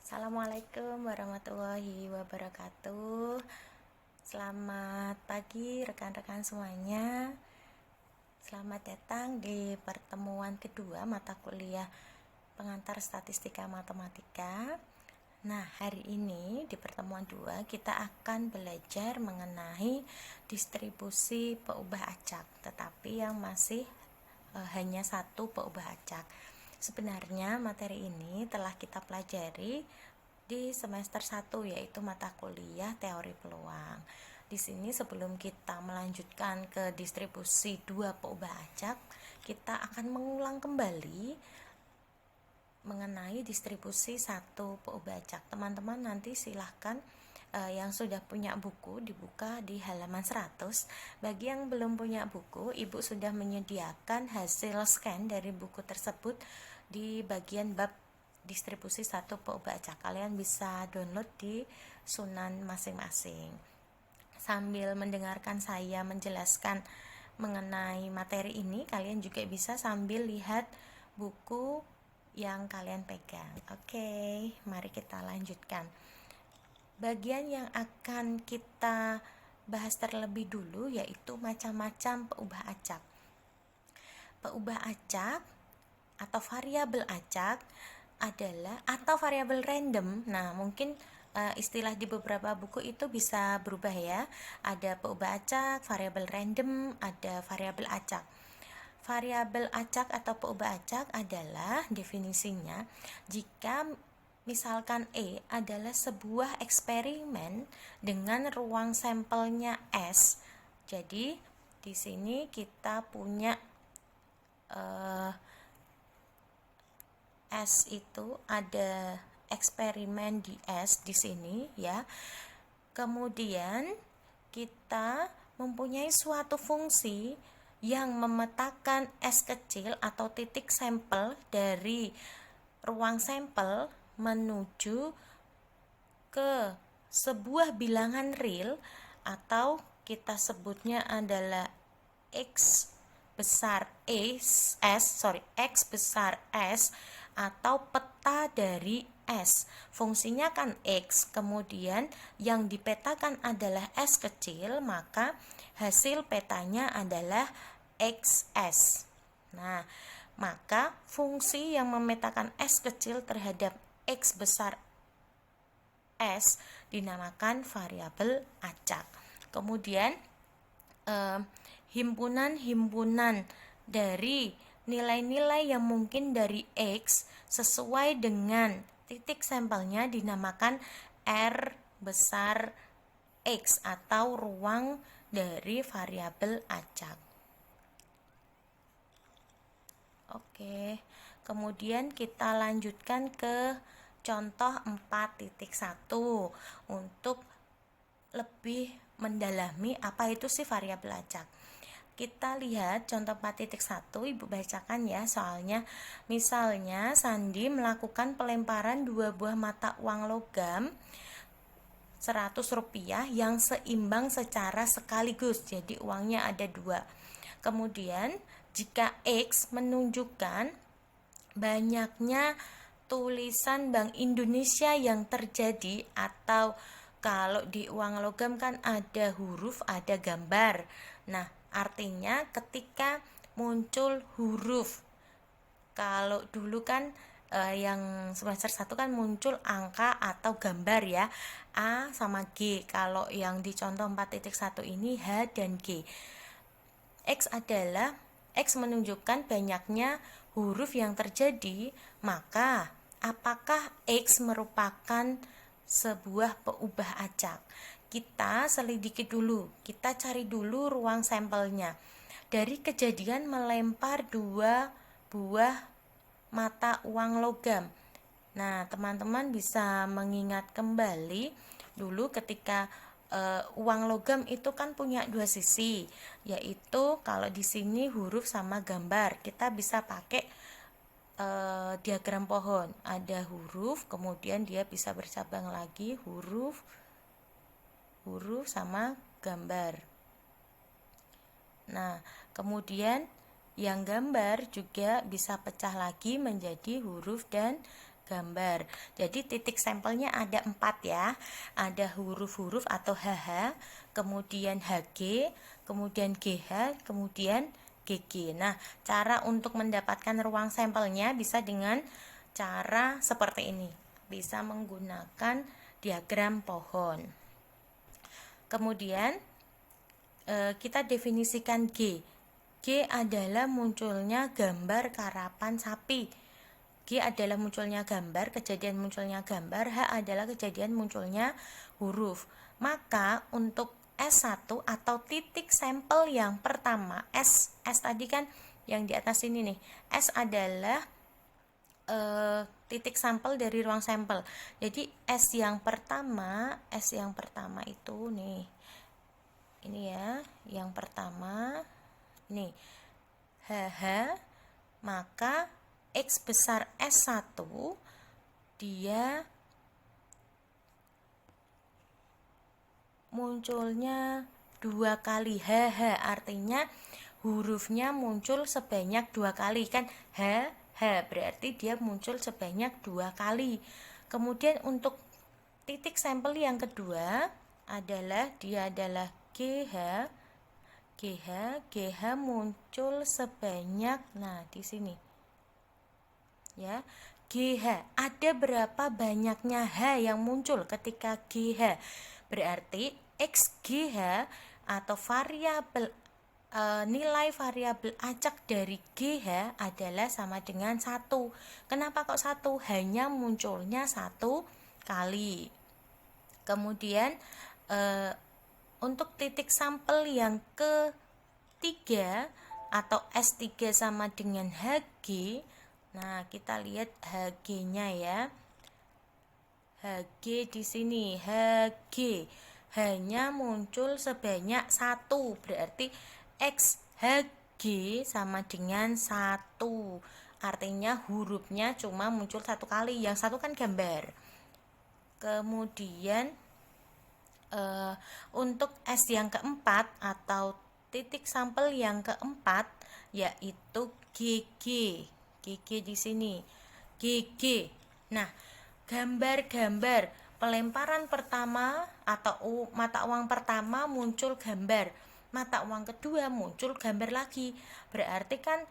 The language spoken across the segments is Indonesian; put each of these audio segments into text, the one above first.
Assalamualaikum warahmatullahi wabarakatuh. Selamat pagi rekan-rekan semuanya. Selamat datang di pertemuan kedua mata kuliah pengantar statistika matematika. Nah, hari ini di pertemuan 2 kita akan belajar mengenai distribusi peubah acak, tetapi yang masih hanya satu peubah acak. Sebenarnya materi ini telah kita pelajari di semester 1, yaitu mata kuliah teori peluang. Di sini sebelum kita melanjutkan ke distribusi 2 peubah acak, kita akan mengulang kembali mengenai distribusi 1 peubah acak. Teman-teman nanti silahkan yang sudah punya buku dibuka di halaman 100. Bagi yang belum punya buku, Ibu sudah menyediakan hasil scan dari buku tersebut di bagian bab distribusi 1 peubah acak. Kalian bisa download di Sunan masing-masing. Sambil mendengarkan saya menjelaskan mengenai materi ini, kalian juga bisa sambil lihat buku yang kalian pegang. Oke, mari kita lanjutkan. Bagian yang akan kita bahas terlebih dulu yaitu macam-macam peubah acak. Peubah acak atau variabel acak adalah atau variabel random. Nah, mungkin istilah di beberapa buku itu bisa berubah ya. Ada peubah acak, variabel random, ada variabel acak. Variabel acak atau peubah acak adalah definisinya jika misalkan E adalah sebuah eksperimen dengan ruang sampelnya S. Jadi di sini kita punya S itu ada eksperimen di S di sini ya. Kemudian kita mempunyai suatu fungsi yang memetakan S kecil atau titik sampel dari ruang sampel menuju ke sebuah bilangan real atau kita sebutnya adalah X besar X besar S atau peta dari S. Fungsinya kan X, kemudian yang dipetakan adalah S kecil, maka hasil petanya adalah XS. Nah, maka fungsi yang memetakan S kecil terhadap X besar S dinamakan variabel acak. Kemudian himpunan-himpunan dari nilai-nilai yang mungkin dari X sesuai dengan titik sampelnya dinamakan R besar X atau ruang dari variabel acak. Oke, kemudian kita lanjutkan ke contoh 4.1 untuk lebih mendalami apa itu sih variabel acak. Kita lihat contoh 4.1, Ibu bacakan ya soalnya. Misalnya Sandi melakukan pelemparan 2 buah mata uang logam Rp100 yang seimbang secara sekaligus. Jadi uangnya ada 2. Kemudian jika X menunjukkan banyaknya tulisan Bank Indonesia yang terjadi, atau kalau di uang logam kan ada huruf, ada gambar. Nah, artinya ketika muncul huruf, kalau dulu kan yang semester 1 kan muncul angka atau gambar ya, A sama G. Kalau yang di contoh 4.1 ini H dan G. X menunjukkan banyaknya huruf yang terjadi, maka apakah X merupakan sebuah peubah acak? Kita selidiki dulu, kita cari dulu ruang sampelnya. Dari kejadian melempar 2 buah mata uang logam. Nah, teman-teman bisa mengingat kembali dulu ketika uang logam itu kan punya 2 sisi, yaitu kalau di sini huruf sama gambar. Kita bisa pakai diagram pohon. Ada huruf, kemudian dia bisa bercabang lagi huruf sama gambar. Nah, kemudian yang gambar juga bisa pecah lagi menjadi huruf dan gambar. Jadi titik sampelnya ada 4 ya. Ada huruf-huruf atau HH, kemudian HG, kemudian GH, kemudian GG. Nah, cara untuk mendapatkan ruang sampelnya bisa dengan cara seperti ini. Bisa menggunakan diagram pohon. Kemudian kita definisikan G. G adalah munculnya gambar karapan sapi. G adalah munculnya gambar, kejadian munculnya gambar. H adalah kejadian munculnya huruf. Maka untuk S1 atau titik sampel yang pertama, S tadi kan yang di atas ini nih. S adalah titik sampel dari ruang sampel. Jadi S yang pertama itu nih. Ini ya, yang pertama nih. HH, maka X besar S1 dia munculnya 2 kali. HH artinya hurufnya muncul sebanyak 2 kali kan. H berarti dia muncul sebanyak 2 kali. Kemudian untuk titik sampel yang kedua adalah dia adalah GH muncul sebanyak, nah di sini ya, GH. Ada berapa banyaknya H yang muncul ketika GH? Berarti XGH atau variabel nilai variabel acak dari GH adalah sama dengan 1. Kenapa kok 1? Hanya munculnya 1 kali. Kemudian untuk titik sampel yang ketiga atau S3 sama dengan HG. Nah, kita lihat HG-nya ya. HG di sini, HG hanya muncul sebanyak 1. Berarti X HG sama dengan 1. Artinya hurufnya cuma muncul 1 kali. Yang 1 kan gambar. Kemudian untuk S yang keempat atau titik sampel yang keempat yaitu GG. GG di sini. GG. Nah, gambar-gambar pelemparan pertama atau mata uang pertama muncul gambar. Mata uang kedua muncul gambar lagi. Berarti kan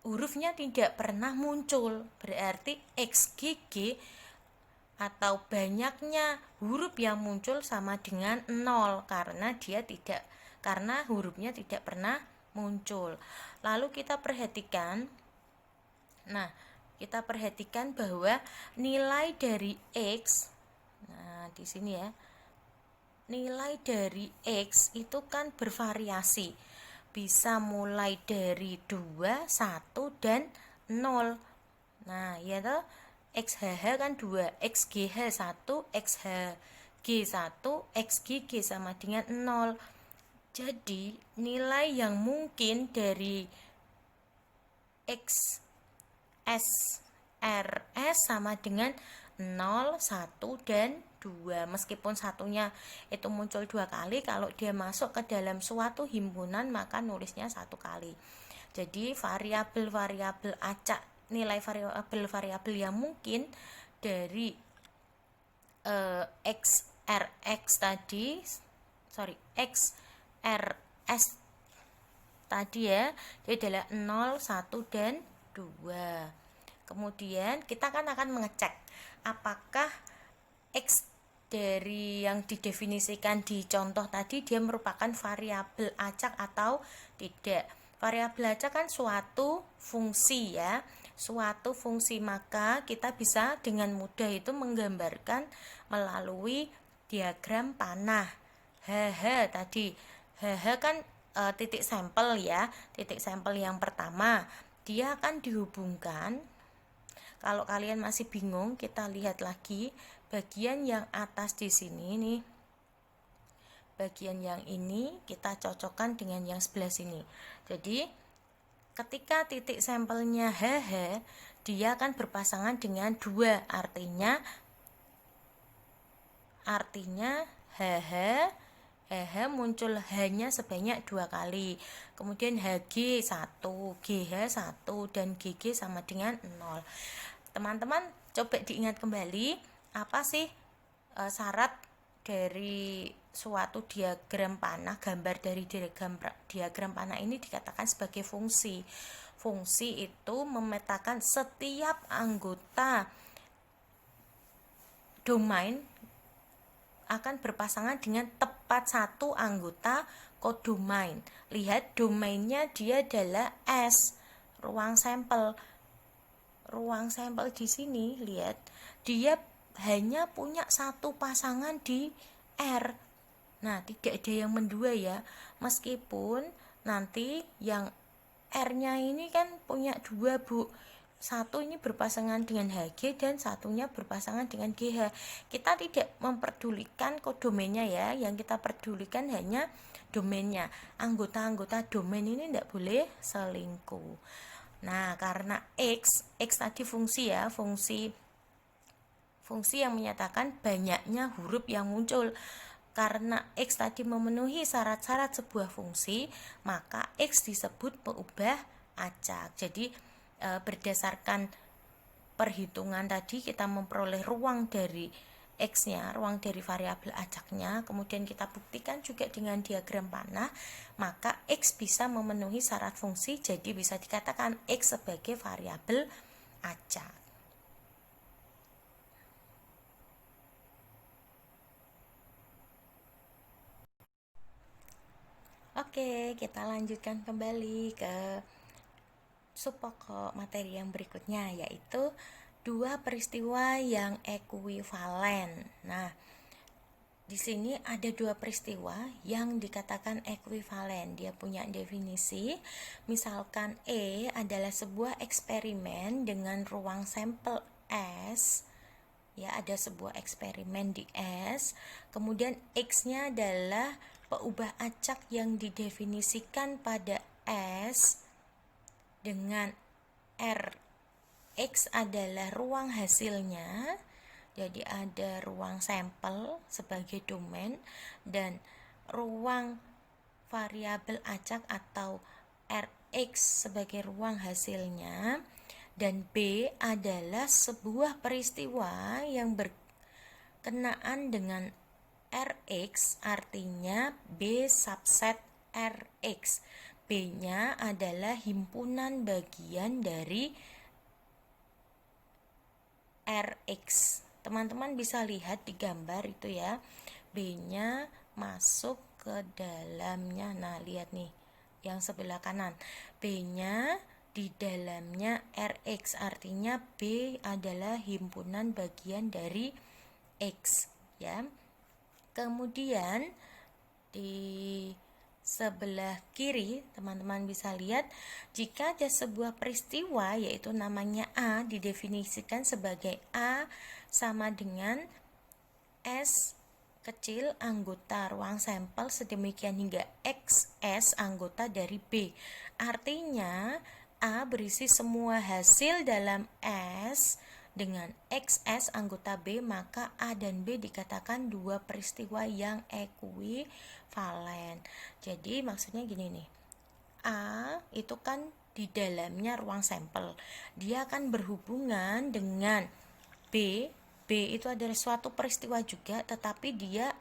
hurufnya tidak pernah muncul. Berarti XGG atau banyaknya huruf yang muncul sama dengan 0 karena hurufnya tidak pernah muncul. Lalu kita perhatikan bahwa nilai dari X, nah di sini ya, nilai dari X itu kan bervariasi, bisa mulai dari 2, 1 dan 0. Nah ya toh, XHH kan 2, XGH 1, XHG 1, XGG sama dengan 0. Jadi nilai yang mungkin dari XSRS sama dengan 0, 1, dan 2. Meskipun satunya itu muncul 2 kali, kalau dia masuk ke dalam suatu himpunan maka nulisnya 1 kali. Jadi variabel-variabel acak, nilai variabel-variabel yang mungkin dari XRS tadi ya, dia adalah 0, 1, dan 2. Kemudian kita kan akan mengecek apakah X dari yang didefinisikan di contoh tadi dia merupakan variabel acak atau tidak. Variabel acak kan suatu fungsi ya, suatu fungsi, maka kita bisa dengan mudah itu menggambarkan melalui diagram panah. HH tadi, HH kan titik sampel ya, titik sampel yang pertama dia akan dihubungkan. Kalau kalian masih bingung, kita lihat lagi bagian yang atas di sini nih. Bagian yang ini kita cocokkan dengan yang sebelah sini. Jadi ketika titik sampelnya HH, dia akan berpasangan dengan 2, artinya HH muncul hanya sebanyak 2 kali. Kemudian HG 1, GH 1, dan GG sama dengan 0. teman-teman coba diingat kembali, apa sih syarat dari suatu diagram panah, gambar dari diagram panah ini dikatakan sebagai fungsi. Fungsi itu memetakan setiap anggota domain akan berpasangan dengan tepat satu anggota kodomain. Lihat domainnya dia adalah S, ruang sampel. Ruang sampel di sini, lihat, dia hanya punya satu pasangan di R. Nah, tidak ada yang mendua ya. Meskipun nanti yang R-nya ini kan punya dua, Bu. Satu ini berpasangan dengan HG dan satunya berpasangan dengan GH. Kita tidak memperdulikan kodomainnya ya. Yang kita pedulikan hanya domainnya. Anggota-anggota domain ini tidak boleh selingkuh. Nah, karena X tadi fungsi ya, fungsi yang menyatakan banyaknya huruf yang muncul. Karena X tadi memenuhi syarat-syarat sebuah fungsi, maka X disebut peubah acak. Jadi berdasarkan perhitungan tadi kita memperoleh ruang dari X-nya, ruang dari variabel acaknya, kemudian kita buktikan juga dengan diagram panah, maka X bisa memenuhi syarat fungsi, jadi bisa dikatakan X sebagai variabel acak. Oke, kita lanjutkan kembali ke subpokok materi yang berikutnya, yaitu dua peristiwa yang ekuivalen. Nah, di sini ada dua peristiwa yang dikatakan ekuivalen. Dia punya definisi. Misalkan E adalah sebuah eksperimen dengan ruang sampel S. Ya, ada sebuah eksperimen di S. Kemudian X-nya adalah peubah acak yang didefinisikan pada S dengan R. X adalah ruang hasilnya. Jadi ada ruang sampel sebagai domain dan ruang variabel acak atau Rx sebagai ruang hasilnya, dan B adalah sebuah peristiwa yang berkenaan dengan Rx, artinya B subset Rx. B-nya adalah himpunan bagian dari Rx. Teman-teman bisa lihat di gambar itu ya, B-nya masuk ke dalamnya. Nah, lihat nih yang sebelah kanan, B-nya di dalamnya Rx, artinya B adalah himpunan bagian dari X ya. Kemudian di sebelah kiri teman-teman bisa lihat, jika ada sebuah peristiwa yaitu namanya A didefinisikan sebagai A sama dengan S kecil anggota ruang sampel sedemikian hingga XS anggota dari B. Artinya A berisi semua hasil dalam S dengan XS anggota B, maka A dan B dikatakan dua peristiwa yang ekuivalen. Jadi maksudnya gini nih, A itu kan di dalamnya ruang sampel, dia akan berhubungan dengan B. B itu adalah suatu peristiwa juga, tetapi dia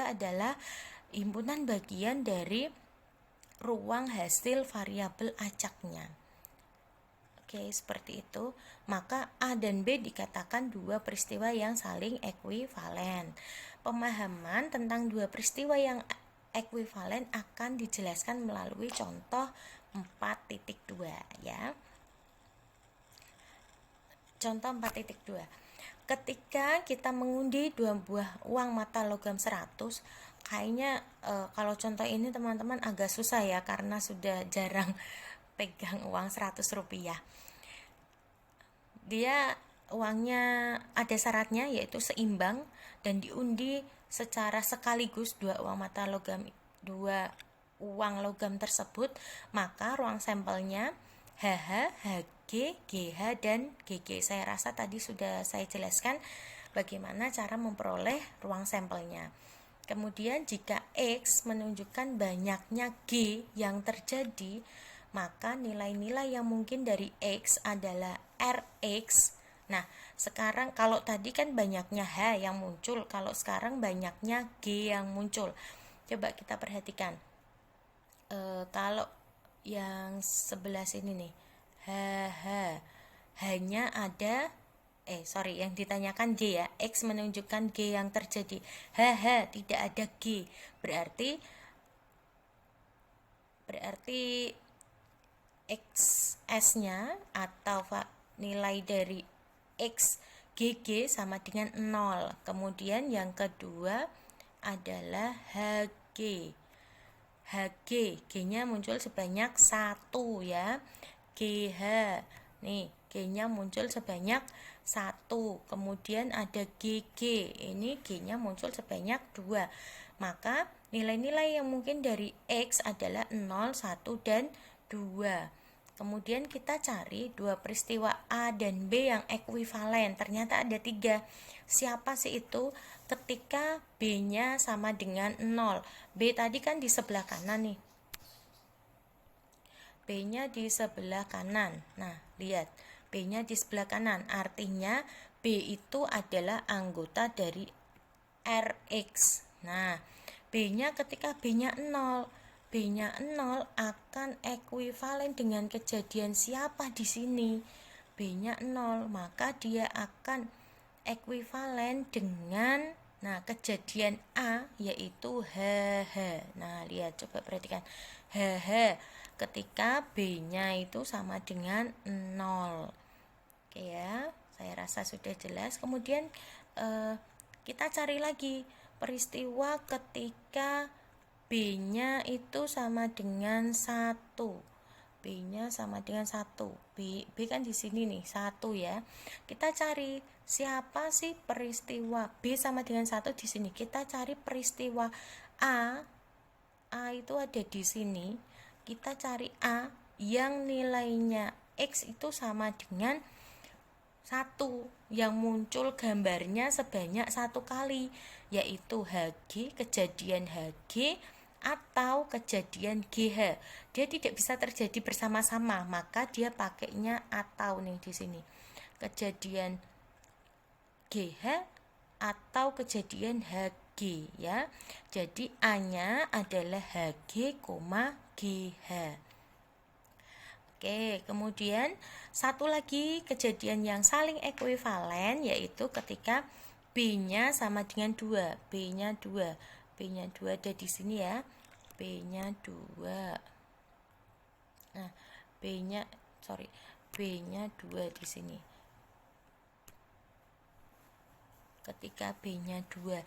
adalah himpunan bagian dari ruang hasil variabel acaknya. Oke, seperti itu. Maka A dan B dikatakan dua peristiwa yang saling ekuivalen. Pemahaman tentang dua peristiwa yang ekuivalen akan dijelaskan melalui contoh 4.2 ya. Contoh 4.2. Ketika kita mengundi dua buah uang mata logam 100, kayaknya kalau contoh ini teman-teman agak susah ya, karena sudah jarang pegang uang 100 rupiah. Dia uangnya ada syaratnya yaitu seimbang dan diundi secara sekaligus dua uang logam tersebut, maka ruang sampelnya HH, HG, GH, dan GG. Saya rasa tadi sudah saya jelaskan bagaimana cara memperoleh ruang sampelnya. Kemudian jika X menunjukkan banyaknya G yang terjadi, maka nilai-nilai yang mungkin dari X adalah Rx Nah, sekarang kalau tadi kan banyaknya H yang muncul, kalau sekarang banyaknya G yang muncul. Coba kita perhatikan. Kalau yang sebelah sini nih, H, H, hanya ada yang ditanyakan G ya, X menunjukkan G yang terjadi, H, H, tidak ada G, berarti XS-nya atau nilai dari X GG sama dengan 0. Kemudian yang kedua adalah HG. HG, G-nya muncul sebanyak 1 ya. GH, nih G-nya muncul sebanyak 1. Kemudian ada GG, ini G-nya muncul sebanyak 2. Maka nilai-nilai yang mungkin dari X adalah 0, 1, dan 2. Kemudian kita cari dua peristiwa A dan B yang ekuivalen. Ternyata ada 3. Siapa sih itu? Ketika B-nya sama dengan 0. B tadi kan di sebelah kanan nih. B-nya di sebelah kanan. Nah, lihat. B-nya di sebelah kanan. Artinya B itu adalah anggota dari Rx. Nah, B-nya ketika B-nya 0. B-nya 0 akan ekuivalen dengan kejadian siapa di sini? B-nya 0, maka dia akan ekuivalen dengan kejadian A, yaitu HH. Nah, lihat, coba perhatikan. HH ketika B-nya itu sama dengan 0. Oke ya, saya rasa sudah jelas. Kemudian kita cari lagi peristiwa ketika B-nya itu sama dengan 1. B-nya sama dengan 1. B kan di sini nih, 1 ya. Kita cari siapa sih peristiwa B sama dengan 1 di sini. Kita cari peristiwa A. A itu ada di sini. Kita cari A yang nilainya X itu sama dengan 1, yang muncul gambarnya sebanyak 1 kali, yaitu HG, kejadian HG atau kejadian GH. Dia tidak bisa terjadi bersama-sama, maka dia pakainya atau nih di sini. Kejadian GH atau kejadian HG ya. Jadi A-nya adalah HG, GH. Oke, kemudian satu lagi kejadian yang saling ekuivalen yaitu ketika B-nya sama dengan 2. B-nya 2. B-nya 2 ada di sini ya. B-nya 2. Nah, B-nya 2 di sini. Ketika B-nya 2.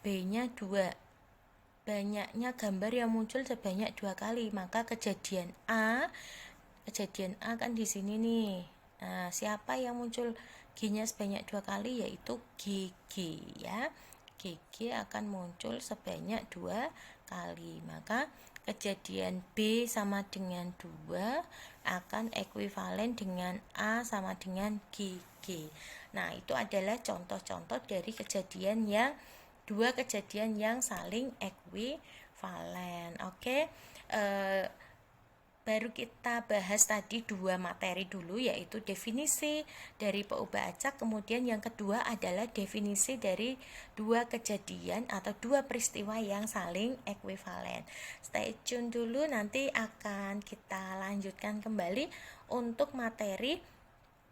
B-nya 2. Banyaknya gambar yang muncul sebanyak 2 kali, maka kejadian A kan di sini nih. Nah, siapa yang muncul G-nya sebanyak 2 kali, yaitu GG ya. GG akan muncul sebanyak 2 kali. Maka kejadian B sama dengan 2 akan ekuivalen dengan A sama dengan GG. Nah, itu adalah contoh-contoh dari dua kejadian yang saling ekuivalen. Oke. Baru kita bahas tadi 2 materi dulu, yaitu definisi dari peubah acak. Kemudian yang kedua adalah definisi dari 2 kejadian atau 2 peristiwa yang saling ekuivalen. Stay tune dulu, nanti akan kita lanjutkan kembali untuk materi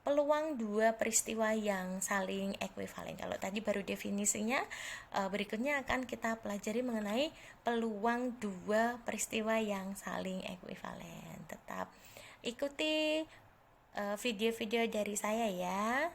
peluang 2 peristiwa yang saling ekuivalen. Kalau tadi baru definisinya, berikutnya akan kita pelajari mengenai peluang 2 peristiwa yang saling ekuivalen. Tetap ikuti video-video dari saya ya.